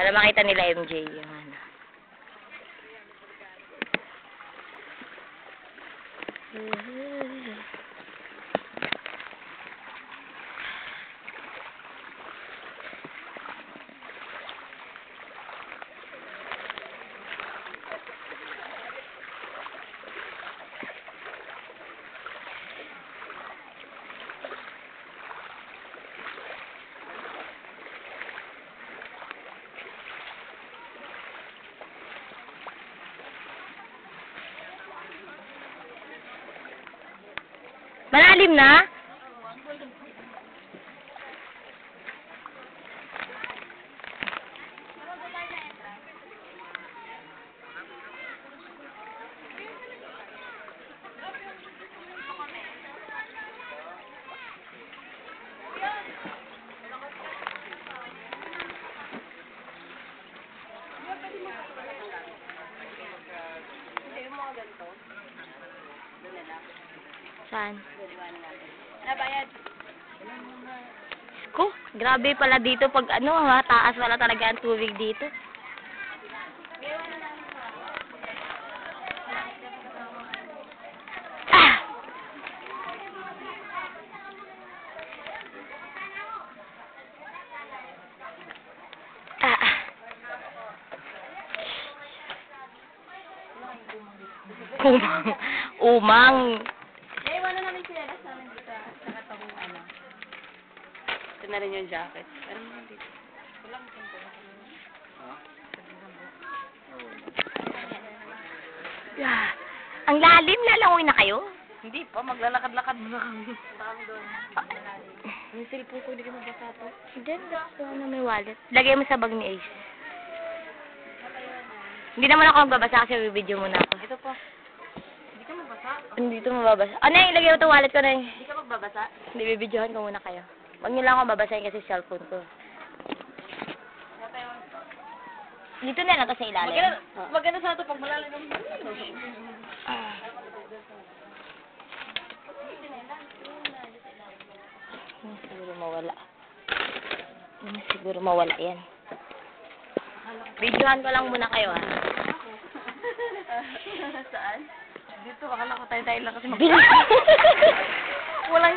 Para makita nila MJ yung ano. Malalim na? Saan? Nabayad. Ko, grabe pala dito pag ano, ha, taas wala talaga ang tubig dito. Ah! Ah! Umang. Umang. Naiwan na namin sila sa amin dito. Sa katawang ano. Ito na rin yung jacket. Ano naman dito? Walang ganito. Ah, ang lalim, lalangoy na kayo? Hindi pa, maglalakad-lakad muna kami. Parang doon. Yung cellphone ko, hindi ka mabasa to. Diyan, gusto na may wallet. Lagay mo sa bag ni Ace. Hindi naman ako magbabasa kasi bibidyo muna ako. Ito po. Hindi ka magbasa? Hindi ito mababasa. Ano yung ilagay mo ito wallet ko na eh. Hindi ka magbabasa? Hindi, bibidyohan ko muna kayo. Huwag niyo lang ako babasahin kasi cellphone ko. Dito na lang ito sa ilalim. Maganda sa ito pag malalim ng... Ah. Siguro mawala. Siguro mawala yan. Videohan ko lang muna kayo ha. Saan? Dito, akala ko tayo lang kasi Bilis! Walang...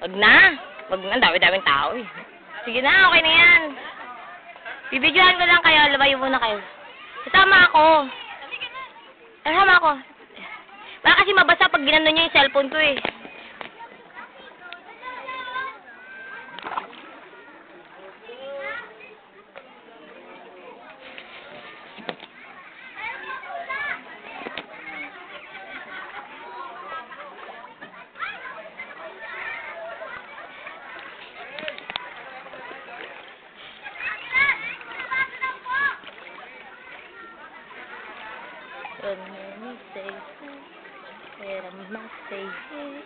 Wag na. Wag na. Dami-daming tao eh. Sige na, okay na yan. Bibidyohan ko lang kayo. Lumayo muna kayo. Kasama ako. Kasama ako. Baka kasi mabasa pag ginano nyo yung cellphone ko eh. When you say that I must say hey.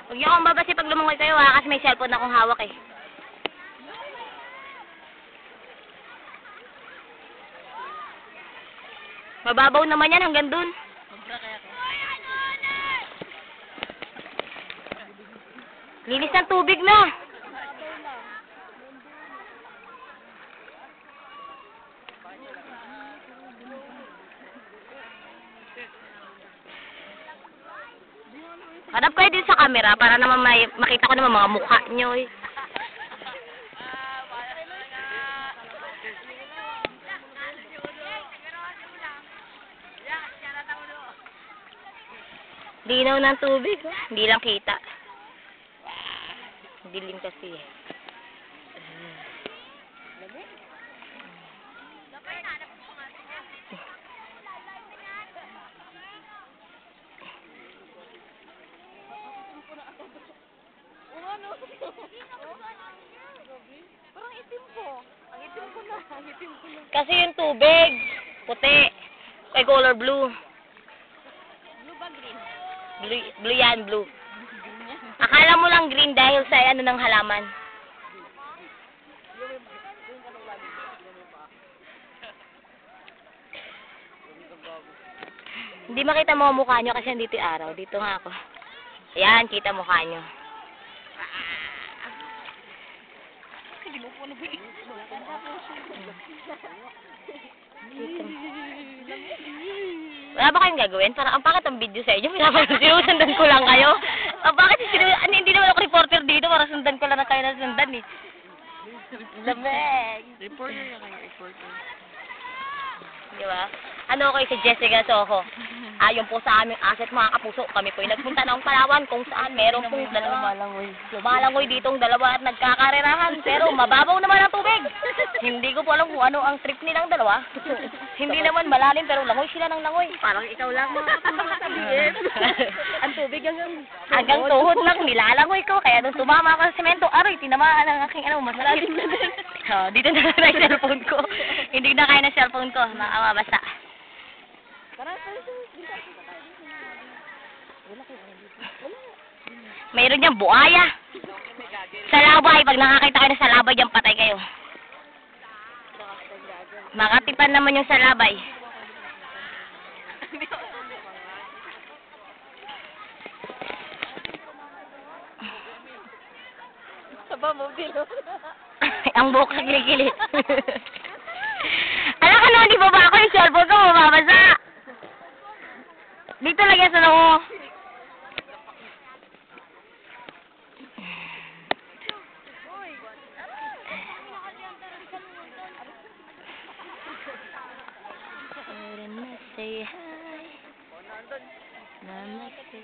Huwag niyo akong babasi pag lumungoy kayo ha, kasi may cellphone akong hawak eh. Mababaw naman yan hanggang dun. Linis ng tubig na. Hanap kayo din sa camera para naman makita ko naman mga mukha nyo eh. Linaw ng tubig. Oh. Hindi lang kita. Dilim kasi eh. Parang itim ko. Ang itim ko na. Ang itim ko na. Kasi yung tubig, puti. Ay, color blue. Blue ba green? Blue yan, blue. Akala mo lang green dahil sa ano ng halaman. Hindi makita mo ang mukha nyo kasi nandito yung araw. Dito nga ako. Ayan, kita mukha nyo. Hindi mo po nabigay. Wala ba kayong gagawin? Parang ang bakit ang video sa inyo? Sinusundan ko lang kayo. Ang bakit hindi naman ako reporter dito para sundan ko lang na kayo na sundan eh. Lamig. Reporter na kayo, reporter. Di ba? Ano kayo si Jessica Soho? Ayon po sa aming asset mga kapuso, kami po ay nagpunta ng Palawan kung saan meron pong dalawa. Lumalangoy ditong dalawa at nagkakarerahan pero mababaw naman ang tubig. Hindi ko po alam kung ano ang trip nilang dalawa. Hindi naman malalim pero langoy sila ng langoy. Parang ikaw lang mga sabihin. Ang tubig Hanggang tuhod lang nilalangoy ko kaya nung tumama ako sa semento, aray, tinamaan ang aking masalalim na din. Dito na lang yung cellphone ko. Hindi na kaya ng cellphone ko, makabasa. Mayroon diyang buhaya. Sa labay, pag nakakita kayo sa labay dyan, patay kayo. Makatipan naman yung sa labay. Saba mo, Dilo. Ang buhok sa kilikili. Alam ka naman, di ba ako yung cellphone ko, mababasa. Dito lang yan sa nako. Say hi. Namaste.